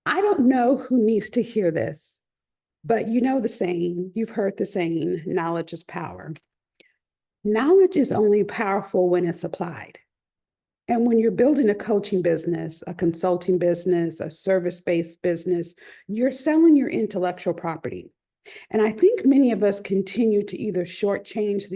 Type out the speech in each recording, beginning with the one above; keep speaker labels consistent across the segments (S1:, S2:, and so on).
S1: I don't know who needs to hear this, but you know the saying, you've heard the saying, knowledge is power. Knowledge is only powerful when it's applied. And when you're building a coaching business, a consulting business, a service-based business, you're selling your intellectual property. And I think many of us continue to either shortchange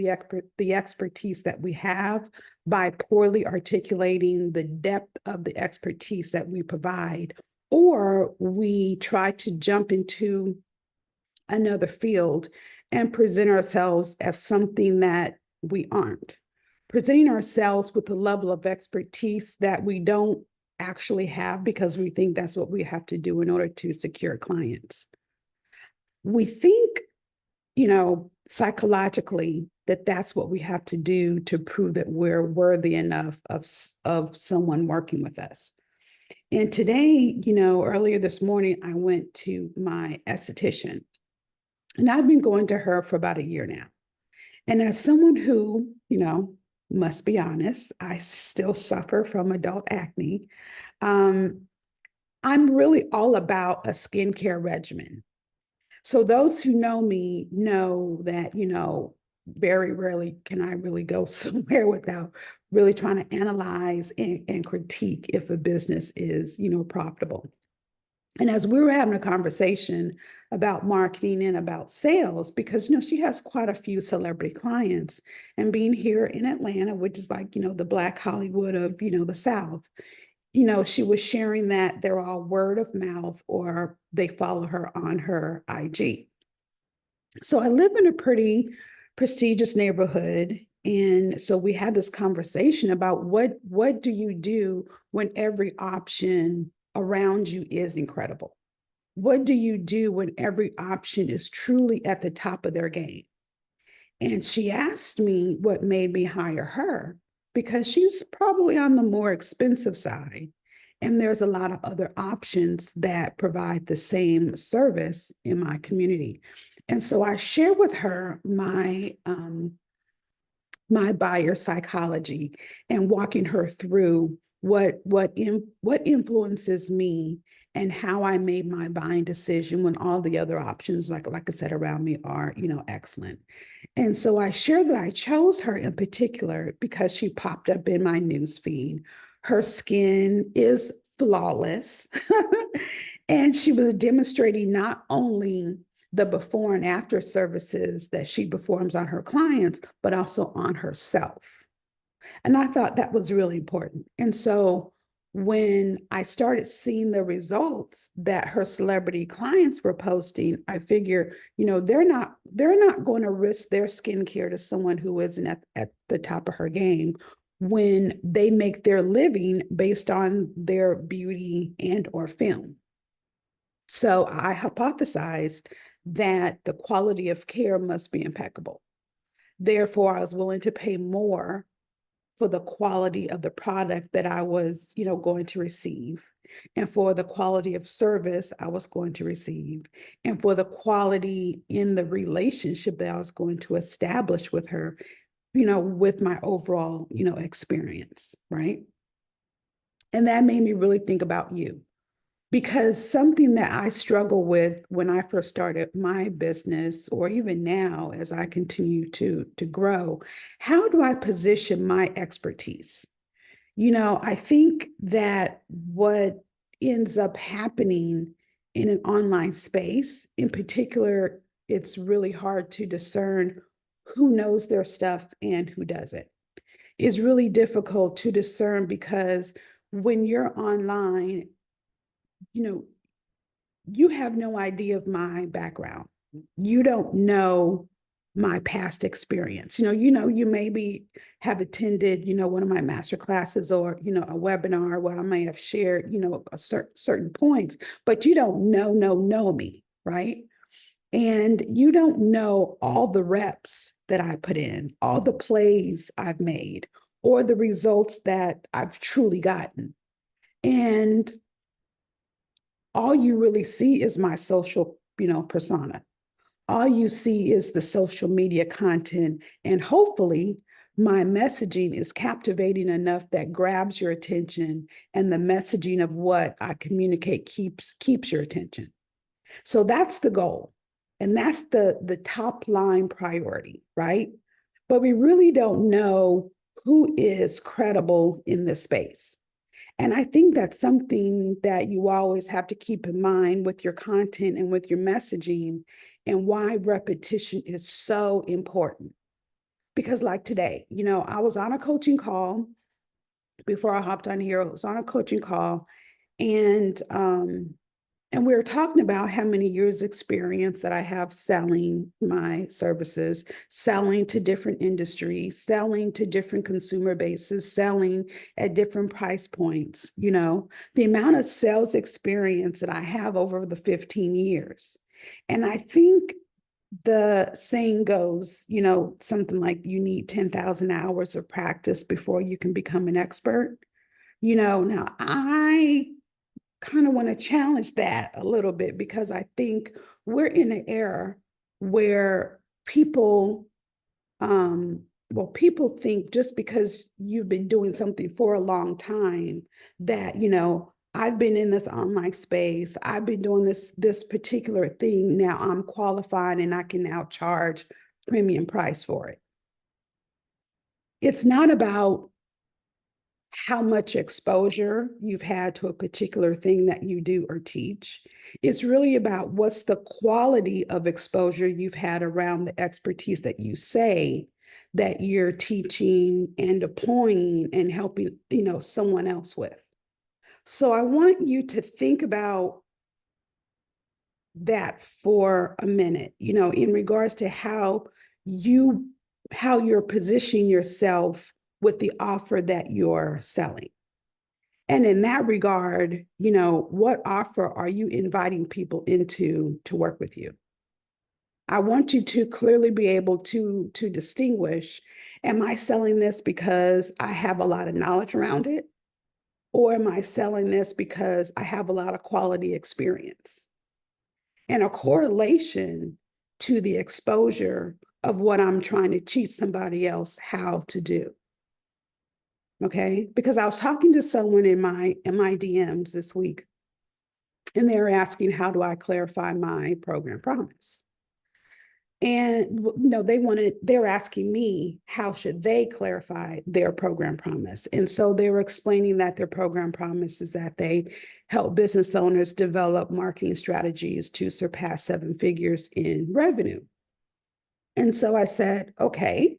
S1: the expertise that we have by poorly articulating the depth of the expertise that we provide, or we try to jump into another field and present ourselves as something that we aren't. Presenting ourselves with a level of expertise that we don't actually have because we think that's what we have to do in order to secure clients. We think, psychologically that that's what we have to do to prove that we're worthy enough of someone working with us. And today, earlier this morning, I went to my esthetician, and I've been going to her for about a year now. And as someone who, must be honest, I still suffer from adult acne. Um, I'm really all about a skincare regimen. So those who know me know that, very rarely can I really go somewhere without really trying to analyze and critique if a business is, profitable. And as we were having a conversation about marketing and about sales, because she has quite a few celebrity clients, and being here in Atlanta, which is like the Black Hollywood of the South, she was sharing that they're all word of mouth or they follow her on her IG. So I live in a pretty prestigious neighborhood. And so we had this conversation about what do you do when every option around you is incredible? What do you do when every option is truly at the top of their game? And she asked me what made me hire her, because she's probably on the more expensive side. And there's a lot of other options that provide the same service in my community. And so I share with her my buyer psychology and walking her through what influences me and how I made my buying decision when all the other options, like I said, around me are, excellent. And so I share that I chose her in particular because she popped up in my news feed. Her skin is flawless. And she was demonstrating not only the before and after services that she performs on her clients, but also on herself. And I thought that was really important. And so when I started seeing the results that her celebrity clients were posting, I figure, they're not going to risk their skincare to someone who isn't at the top of her game when they make their living based on their beauty and or film. So I hypothesized that the quality of care must be impeccable. Therefore, I was willing to pay more for the quality of the product that I was, going to receive, and for the quality of service I was going to receive, and for the quality in the relationship that I was going to establish with her, with my overall, experience, right? And that made me really think about you. Because something that I struggle with when I first started my business, or even now as I continue to grow, how do I position my expertise? I think that what ends up happening in an online space, in particular, it's really hard to discern who knows their stuff and who doesn't. It's really difficult to discern because when you're online, you know, you have no idea of my background. You don't know my past experience. You maybe have attended, one of my master classes or, a webinar where I may have shared, a certain points, but you don't know me, right? And you don't know all the reps that I put in, all the plays I've made, or the results that I've truly gotten. And all you really see is my social, persona. All you see is the social media content and hopefully my messaging is captivating enough that grabs your attention, and the messaging of what I communicate keeps your attention. So that's the goal. And that's the top line priority, right? But we really don't know who is credible in this space. And I think that's something that you always have to keep in mind with your content and with your messaging, and why repetition is so important. Because, like today, I was on a coaching call before I hopped on here. I was on a coaching call, and and we were talking about how many years experience that I have selling my services, selling to different industries, selling to different consumer bases, selling at different price points, the amount of sales experience that I have over the 15 years. And I think the saying goes, something like you need 10,000 hours of practice before you can become an expert. Now I kind of want to challenge that a little bit, because I think we're in an era where people, people think just because you've been doing something for a long time that, I've been in this online space, I've been doing this particular thing, now I'm qualified and I can now charge premium price for it. It's not about how much exposure you've had to a particular thing that you do or teach. It's really about what's the quality of exposure you've had around the expertise that you say that you're teaching and deploying and helping, someone else with. So I want you to think about that for a minute, in regards to how you're positioning yourself with the offer that you're selling. And in that regard, what offer are you inviting people into to work with you? I want you to clearly be able to distinguish, am I selling this because I have a lot of knowledge around it? Or am I selling this because I have a lot of quality experience? And a correlation to the exposure of what I'm trying to teach somebody else how to do. Okay, because I was talking to someone in my DMs this week, and they were asking, how do I clarify my program promise? And they're asking me, how should they clarify their program promise? And so they were explaining that their program promise is that they help business owners develop marketing strategies to surpass 7 figures in revenue. And so I said, okay,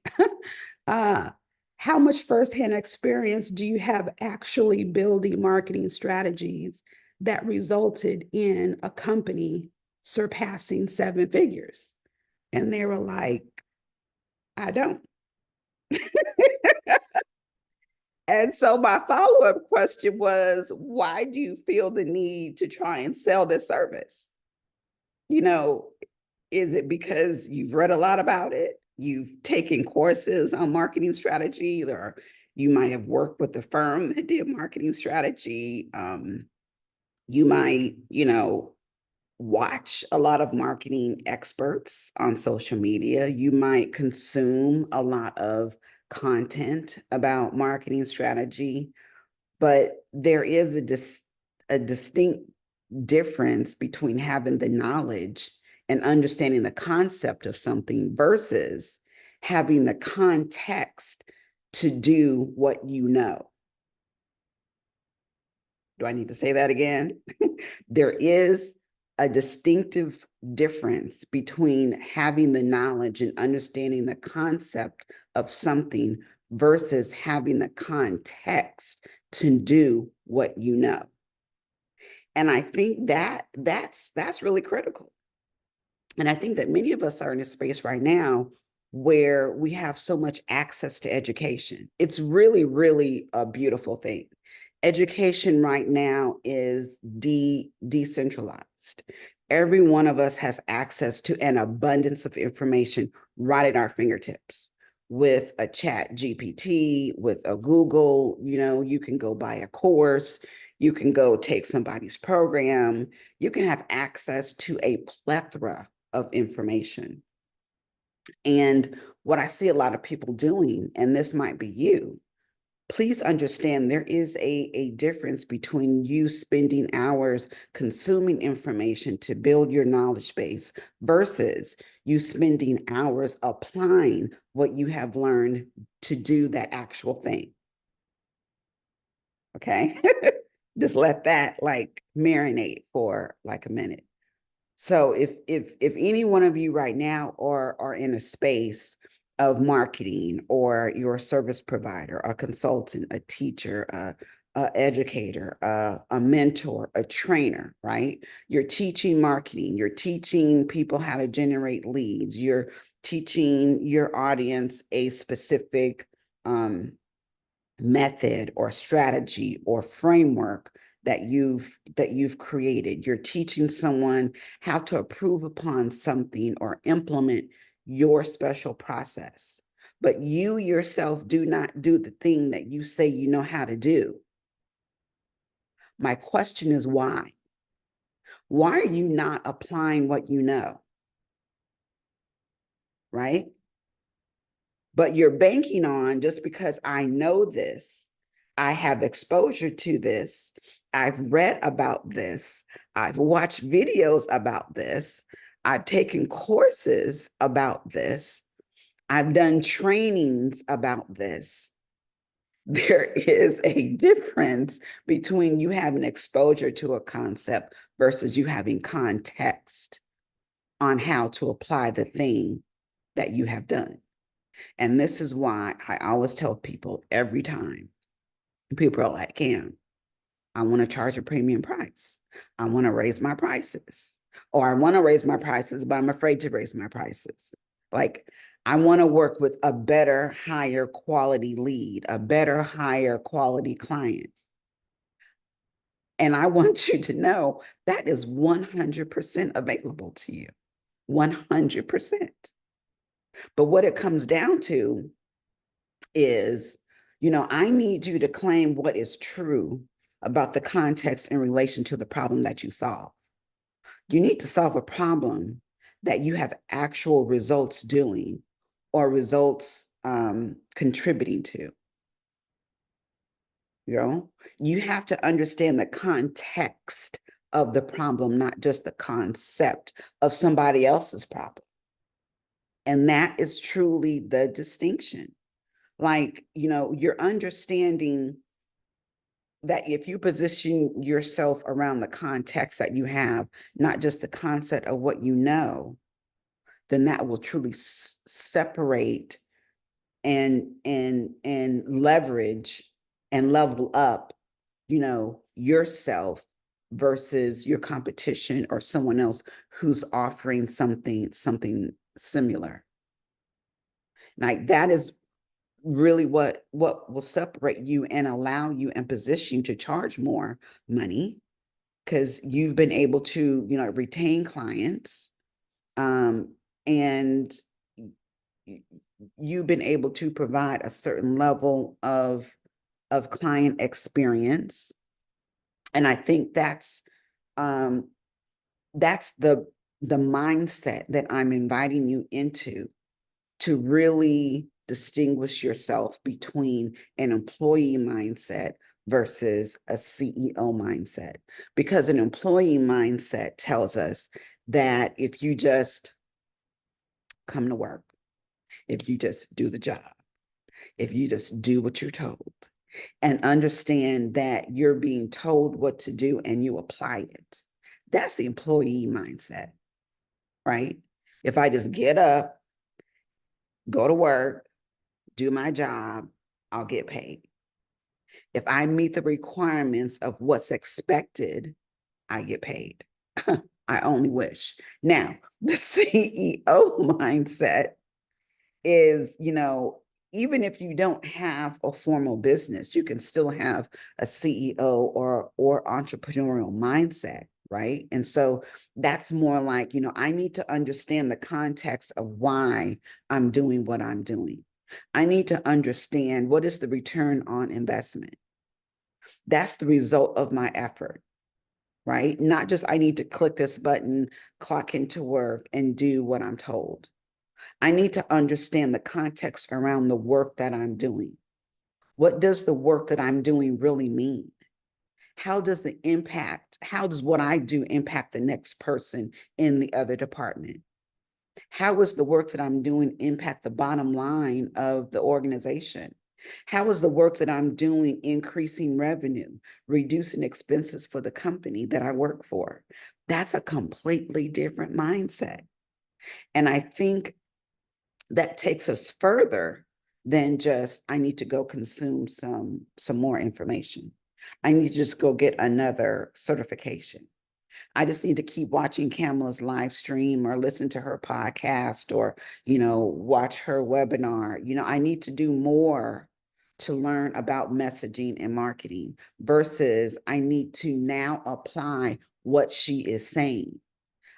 S1: how much firsthand experience do you have actually building marketing strategies that resulted in a company surpassing 7 figures? And they were like, I don't. And so my follow-up question was, why do you feel the need to try and sell this service? Is it because you've read a lot about it? You've taken courses on marketing strategy, or you might have worked with a firm that did marketing strategy. You might, watch a lot of marketing experts on social media. You might consume a lot of content about marketing strategy, but there is a distinct difference between having the knowledge and understanding the concept of something versus having the context to do what you know. Do I need to say that again? There is a distinctive difference between having the knowledge and understanding the concept of something versus having the context to do what you know. And I think that's really critical. And I think that many of us are in a space right now where we have so much access to education. It's really, really a beautiful thing. Education right now is decentralized. Every one of us has access to an abundance of information right at our fingertips. With a chat GPT, with a Google, you can go buy a course, you can go take somebody's program, you can have access to a plethora of information. And
S2: what I see a lot of people doing, and this might be you, please understand there is a difference between you spending hours consuming information to build your knowledge base versus you spending hours applying what you have learned to do that actual thing. Okay. Just let that like marinate for like a minute. So if any one of you right now are in a space of marketing, or you're a service provider, a consultant, a teacher, a educator, a mentor, a trainer, right? You're teaching marketing, you're teaching people how to generate leads, you're teaching your audience a specific method or strategy or framework that you've created. You're teaching someone how to improve upon something or implement your special process, but you yourself do not do the thing that you say you know how to do. My question is why? Why are you not applying what you know? Right? But you're banking on, just because I know this, I have exposure to this, I've read about this, I've watched videos about this, I've taken courses about this, I've done trainings about this. There is a difference between you having exposure to a concept versus you having context on how to apply the thing that you have done. And this is why I always tell people every time people are like, Cam, I want to charge a premium price. I want to raise my prices. Or I want to raise my prices, but I'm afraid to raise my prices. Like, I want to work with a better, higher quality lead, a better, higher quality client. And I want you to know that is 100% available to you. 100%. But what it comes down to is, I need you to claim what is true about the context in relation to the problem that you solve. You need to solve a problem that you have actual results doing, or results contributing to. You have to understand the context of the problem, not just the concept of somebody else's problem. And that is truly the distinction. Like, you're understanding that if you position yourself around the context that you have, not just the concept of what you know, then that will truly separate and leverage and level up, yourself versus your competition or someone else who's offering something similar. Like, that is really what will separate you and allow you and position you to charge more money, because you've been able to retain clients, and you've been able to provide a certain level of client experience. And I think that's the mindset that I'm inviting you into, to really distinguish yourself between an employee mindset versus a CEO mindset. Because an employee mindset tells us that if you just come to work, if you just do the job, if you just do what you're told, and understand that you're being told what to do and you apply it, that's the employee mindset, right? If I just get up, go to work, do my job, I'll get paid. If I meet the requirements of what's expected, I get paid. I only wish. Now, the CEO mindset is, even if you don't have a formal business, you can still have a CEO or entrepreneurial mindset, right? And so that's more like, I need to understand the context of why I'm doing what I'm doing. I need to understand what is the return on investment. That's the result of my effort, right? Not just I need to click this button, clock into work, and do what I'm told. I need to understand the context around the work that I'm doing. What does the work that I'm doing really mean? How does what I do impact the next person in the other department? How is the work that I'm doing impact the bottom line of the organization? How is the work that I'm doing increasing revenue, reducing expenses for the company that I work for? That's a completely different mindset. And I think that takes us further than just, I need to go consume some more information. I need to just go get another certification. I just need to keep watching Kamala's live stream or listen to her podcast or, watch her webinar. I need to do more to learn about messaging and marketing versus I need to now apply what she is saying.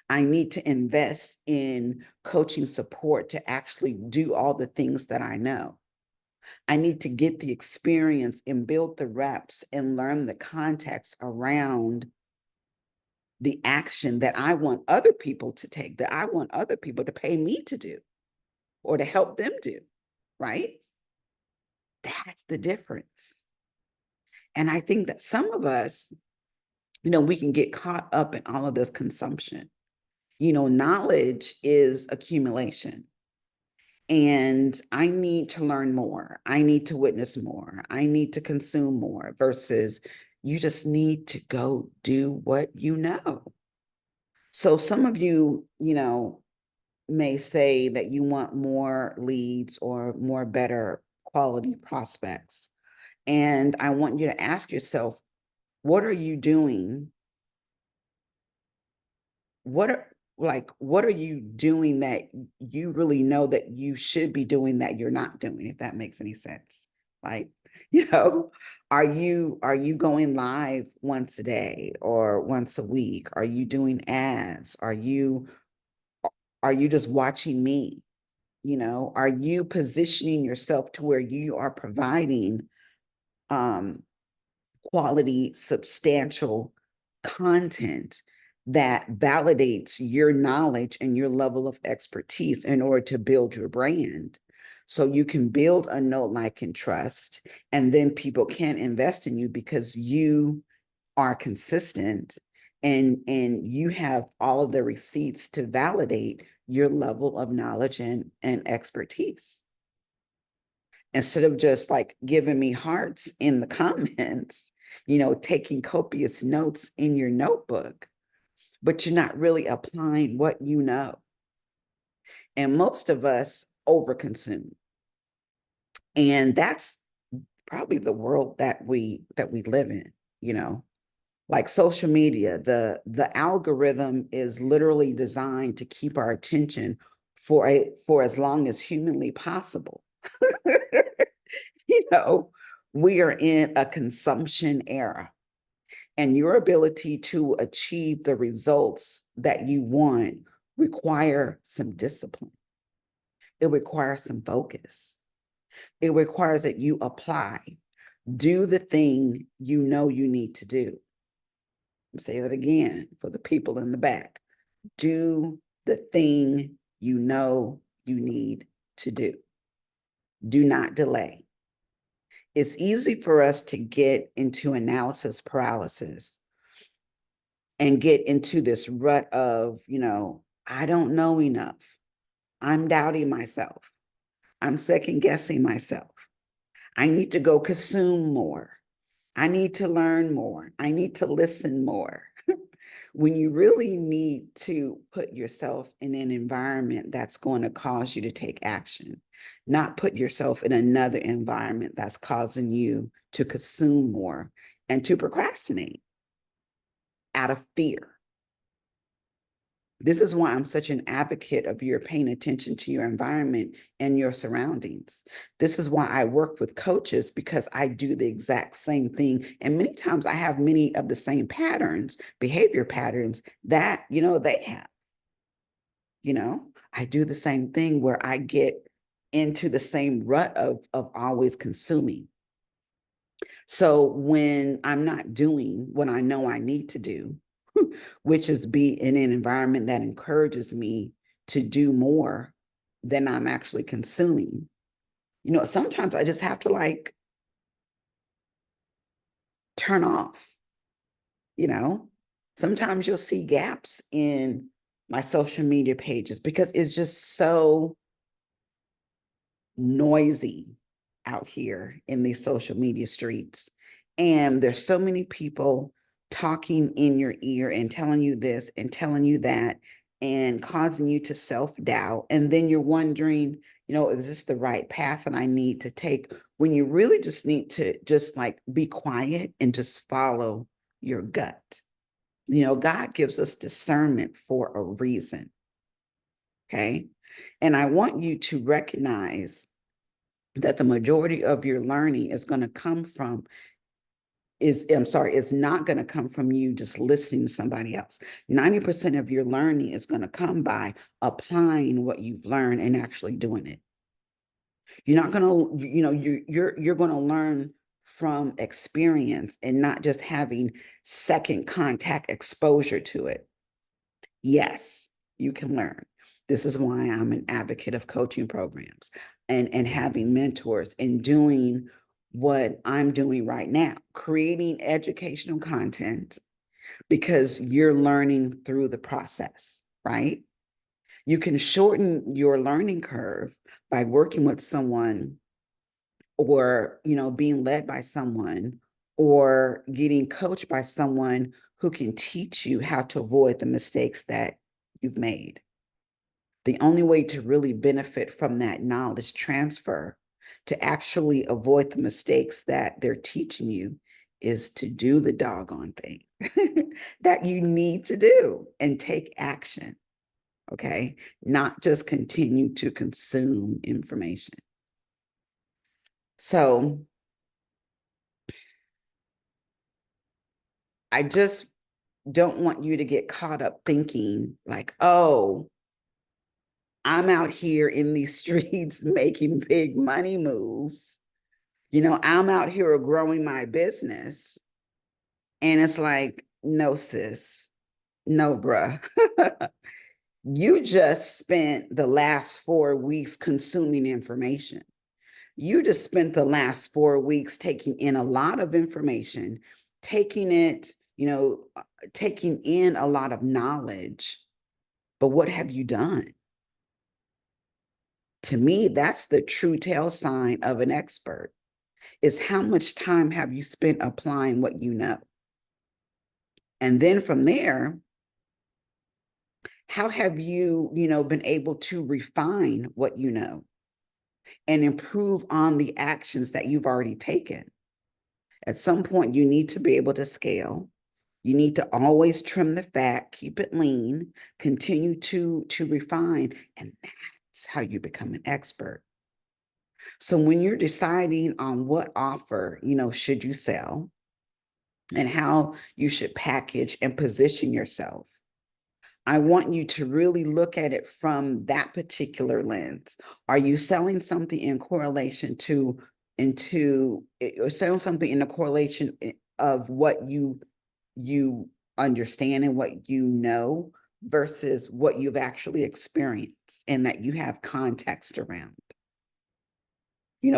S2: I need to invest in coaching support to actually do all the things that I know. I need to get the experience and build the reps and learn the context around the action that I want other people to take, that I want other people to pay me to do or to help them do, right? That's the difference. And I think that some of us, we can get caught up in all of this consumption. Knowledge is accumulation. And I need to learn more. I need to witness more. I need to consume more versus you just need to go do what you know. So some of you, may say that you want more leads or more better quality prospects. And I want you to ask yourself, what are you doing? What are you doing that you really know that you should be doing that you're not doing, if that makes any sense? Like, are you going live once a day or once a week? Are you doing ads? Are you just watching me? Are you positioning yourself to where you are providing quality, substantial content that validates your knowledge and your level of expertise in order to build your brand? So you can build a know, like, and trust, and then people can invest in you because you are consistent and you have all of the receipts to validate your level of knowledge and expertise. Instead of just like giving me hearts in the comments, taking copious notes in your notebook, but you're not really applying what you know. And most of us overconsume. And that's probably the world that we live in, like social media. The algorithm is literally designed to keep our attention for as long as humanly possible. We are in a consumption era, and your ability to achieve the results that you want require some discipline. It requires some focus. It requires that you apply, do the thing you know you need to do. I'll say that again for the people in the back. Do the thing you know you need to do. Do not delay. It's easy for us to get into analysis paralysis and get into this rut of, I don't know enough. I'm doubting myself. I'm second guessing myself. I need to go consume more. I need to learn more. I need to listen more. When you really need to put yourself in an environment that's going to cause you to take action, not put yourself in another environment that's causing you to consume more and to procrastinate out of fear. This is why I'm such an advocate of your paying attention to your environment and your surroundings. This is why I work with coaches, because I do the exact same thing. And many times I have many of the same patterns, behavior patterns that, they have. I do the same thing where I get into the same rut of always consuming. So when I'm not doing what I know I need to do, which is be in an environment that encourages me to do more, than I'm actually consuming. Sometimes I just have to like turn off, you know. Sometimes you'll see gaps in my social media pages because it's just so noisy out here in these social media streets. And there's so many people talking in your ear and telling you this and telling you that and causing you to self-doubt. And then you're wondering, is this the right path that I need to take? When you really just need to just like be quiet and just follow your gut. God gives us discernment for a reason. Okay. And I want you to recognize that the majority of your learning is going to come from it's not going to come from you just listening to somebody else. 90% of your learning is going to come by applying what you've learned and actually doing it. You're not going to, you're going to learn from experience and not just having second contact exposure to it. Yes, you can learn. This is why I'm an advocate of coaching programs and having mentors and doing what I'm doing right now, creating educational content because you're learning through the process, right? You can shorten your learning curve by working with someone or, being led by someone or getting coached by someone who can teach you how to avoid the mistakes that you've made. The only way to really benefit from that knowledge transfer to actually avoid the mistakes that they're teaching you is to do the doggone thing that you need to do and take action. Okay. Not just continue to consume information. So I just don't want you to get caught up thinking like, oh, I'm out here in these streets making big money moves. I'm out here growing my business. And it's like, no, sis, no, bruh. You just spent the last 4 weeks consuming information. You just spent the last 4 weeks taking in a lot of information, taking it, taking in a lot of knowledge. But what have you done? To me, that's the true tell sign of an expert is how much time have you spent applying what you know? And then from there, how have you, been able to refine what you know and improve on the actions that you've already taken? At some point, you need to be able to scale. You need to always trim the fat, keep it lean, continue to refine, and that's how you become an expert. So when you're deciding on what offer, should you sell and how you should package and position yourself, I want you to really look at it from that particular lens. Are you selling something in correlation to or selling something in a correlation of what you understand and what you know versus what you've actually experienced and that you have context around?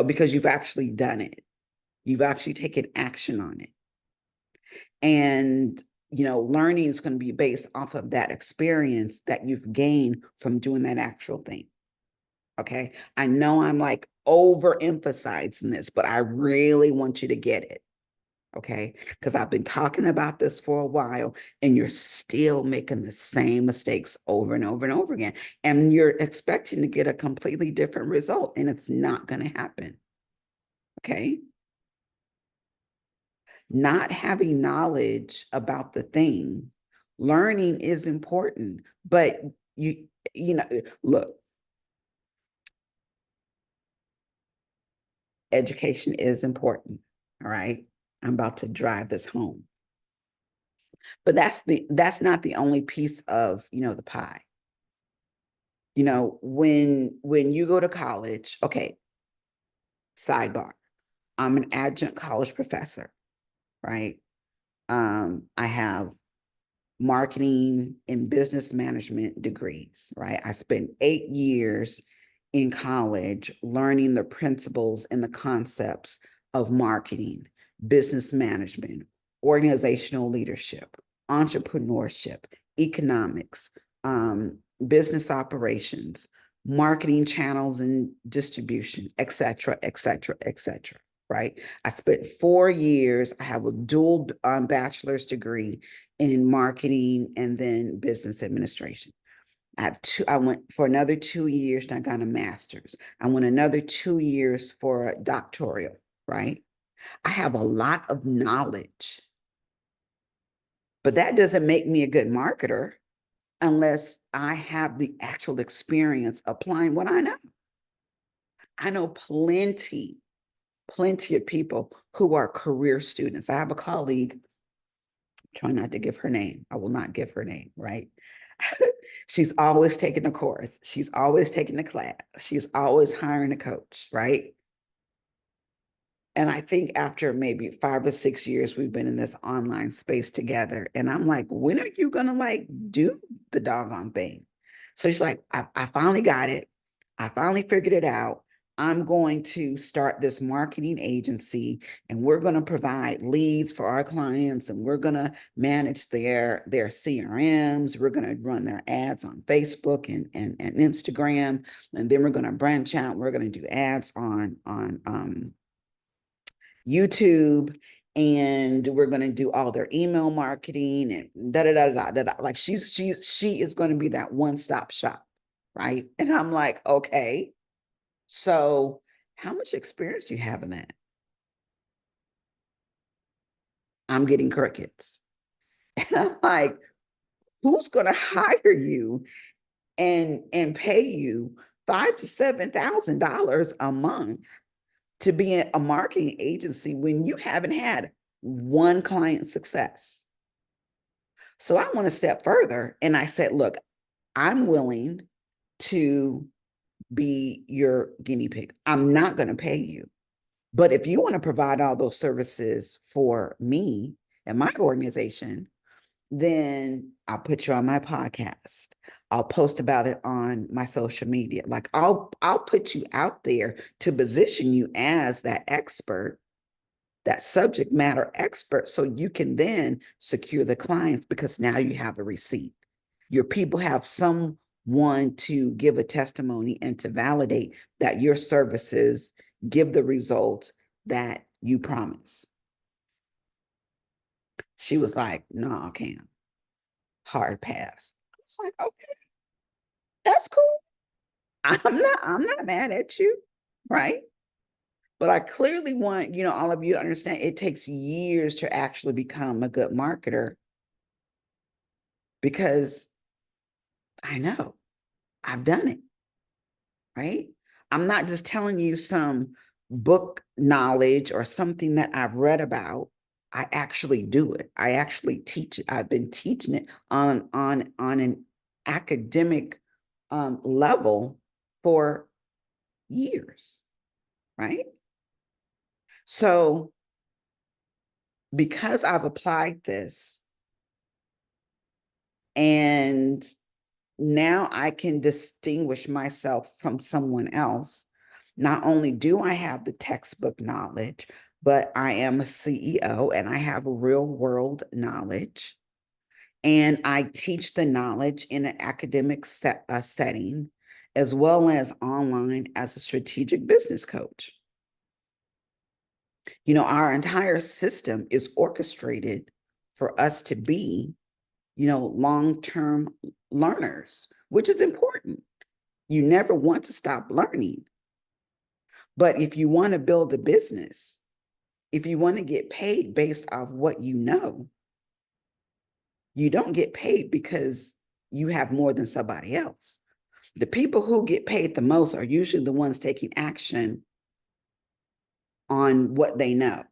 S2: Because you've actually done it. You've actually taken action on it. And, learning is going to be based off of that experience that you've gained from doing that actual thing. Okay. I know I'm like overemphasizing this, but I really want you to get it. Okay. Because I've been talking about this for a while and you're still making the same mistakes over and over and over again. And you're expecting to get a completely different result, and it's not going to happen. Okay. Not having knowledge about the thing, learning is important, but look, education is important. All right. I'm about to drive this home. But that's not the only piece of, the pie. When you go to college, okay, sidebar, I'm an adjunct college professor, right? I have marketing and business management degrees, right? I spent 8 years in college learning the principles and the concepts of marketing, business management, organizational leadership, entrepreneurship, economics, business operations, marketing channels and distribution, et cetera, et cetera, et cetera. Right. I spent 4 years. I have a dual bachelor's degree in marketing and then business administration. I went for another 2 years and I got a master's. I went another 2 years for a doctoral, right? I have a lot of knowledge, but that doesn't make me a good marketer unless I have the actual experience applying what I know. I know plenty of people who are career students. I have a colleague, try not to give her name. I will not give her name, right? She's always taking a course. She's always taking a class. She's always hiring a coach, right? And I think after maybe 5 or 6 years, we've been in this online space together. And I'm like, when are you going to like do the doggone thing? So she's like, I finally got it. I finally figured it out. I'm going to start this marketing agency and we're going to provide leads for our clients and we're going to manage their CRMs. We're going to run their ads on Facebook and Instagram. And then we're going to branch out. We're going to do ads on YouTube, and we're going to do all their email marketing and da da da da da da. Like she is going to be that one-stop shop, right? And I'm like, okay, so how much experience do you have in that? I'm getting crickets. And I'm like, who's going to hire you and pay you $5,000 to $7,000 a month to be a marketing agency when you haven't had one client success? So I went a step further and I said, look, I'm willing to be your guinea pig. I'm not going to pay you. But if you want to provide all those services for me and my organization, then I'll put you on my podcast. I'll post about it on my social media. Like I'll put you out there to position you as that expert, that subject matter expert, so you can then secure the clients because now you have a receipt. Your people have someone to give a testimony and to validate that your services give the result that you promise. She was like, no, Cam, hard pass. I was like, okay, that's cool. I'm not mad at you, right? But I clearly want, all of you to understand it takes years to actually become a good marketer because I know I've done it, right? I'm not just telling you some book knowledge or something that I've read about. I actually do it. I actually teach it. I've been teaching it on an academic level for years, right? So because I've applied this and now I can distinguish myself from someone else. Not only do I have the textbook knowledge, but I am a CEO and I have real world knowledge. And I teach the knowledge in an academic setting, as well as online as a strategic business coach. Our entire system is orchestrated for us to be long-term learners, which is important. You never want to stop learning. But if you want to build a business, if you want to get paid based off what you know, you don't get paid because you have more than somebody else. The people who get paid the most are usually the ones taking action on what they know.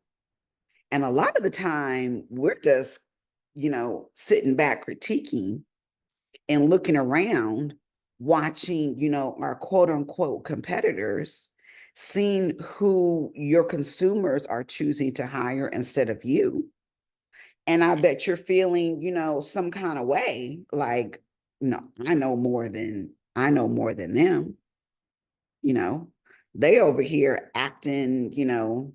S2: And a lot of the time, we're just, sitting back critiquing and looking around, watching, our quote unquote competitors, seeing who your consumers are choosing to hire instead of you. And I bet you're feeling, some kind of way like, no, I know more than them. they over here acting,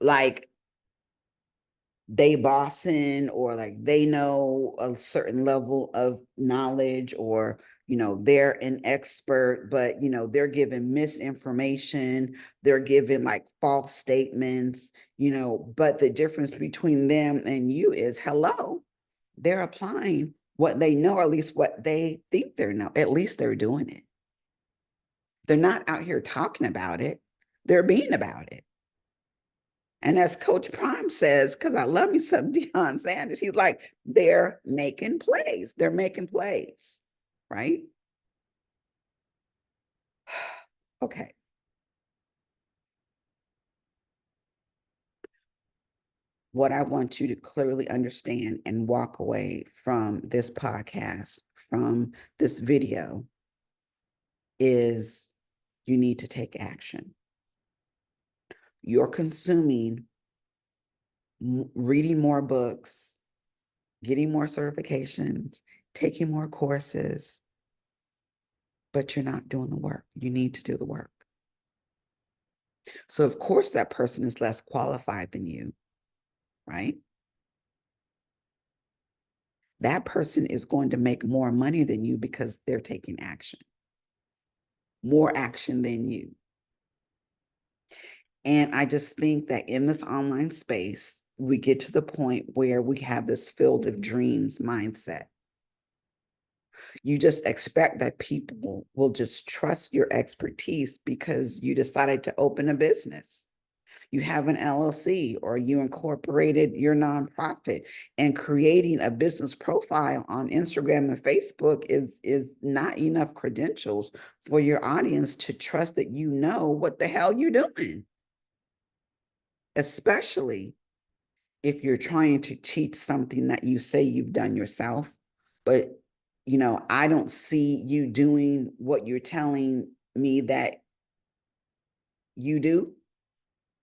S2: like they bossing, or like they know a certain level of knowledge, or they're an expert, but they're giving misinformation, they're giving like false statements, but the difference between them and you is, hello, they're applying what they know, or at least what they think they know. At least they're doing it. They're not out here talking about it, they're being about it. And as Coach Prime says, because I love me some Deion Sanders, he's like, they're making plays. They're making plays, right? Okay. What I want you to clearly understand and walk away from this podcast, from this video, is you need to take action. You're consuming, reading more books, getting more certifications, taking more courses, but you're not doing the work. You need to do the work. So of course that person is less qualified than you, right? That person is going to make more money than you because they're taking action, more action than you. And I just think that in this online space, we get to the point where we have this field of dreams mindset. You just expect that people will just trust your expertise because you decided to open a business. You have an LLC, or you incorporated your nonprofit, and creating a business profile on Instagram and Facebook is not enough credentials for your audience to trust that you know what the hell you're doing. Especially if you're trying to teach something that you say you've done yourself, but I don't see you doing what you're telling me that you do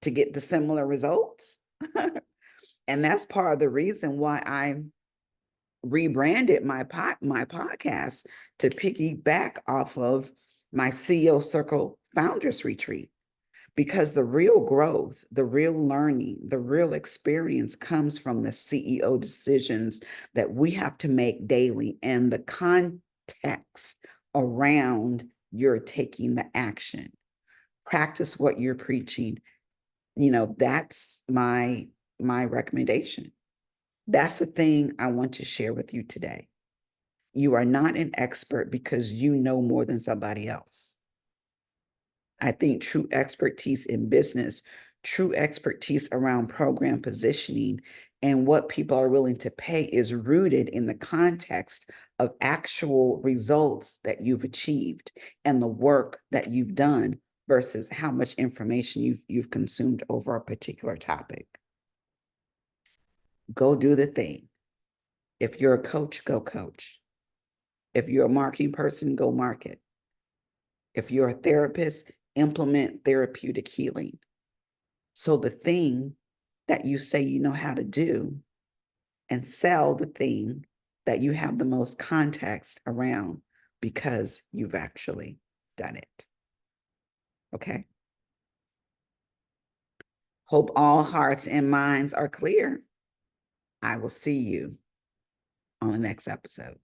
S2: to get the similar results. And that's part of the reason why I rebranded my podcast to piggyback off of my CEO Circle Founders Retreat, because the real growth, the real learning, the real experience comes from the CEO decisions that we have to make daily, and the context around you're taking the action. Practice what you're preaching. That's my recommendation. That's the thing I want to share with you today. You are not an expert because you know more than somebody else. I think true expertise in business, true expertise around program positioning, and what people are willing to pay is rooted in the context of actual results that you've achieved and the work that you've done versus how much information you've consumed over a particular topic. Go do the thing. If you're a coach, go coach. If you're a marketing person, go market. If you're a therapist, implement therapeutic healing. So the thing that you say you know how to do, and sell the thing that you have the most context around because you've actually done it. Okay. Hope all hearts and minds are clear. I will see you on the next episode.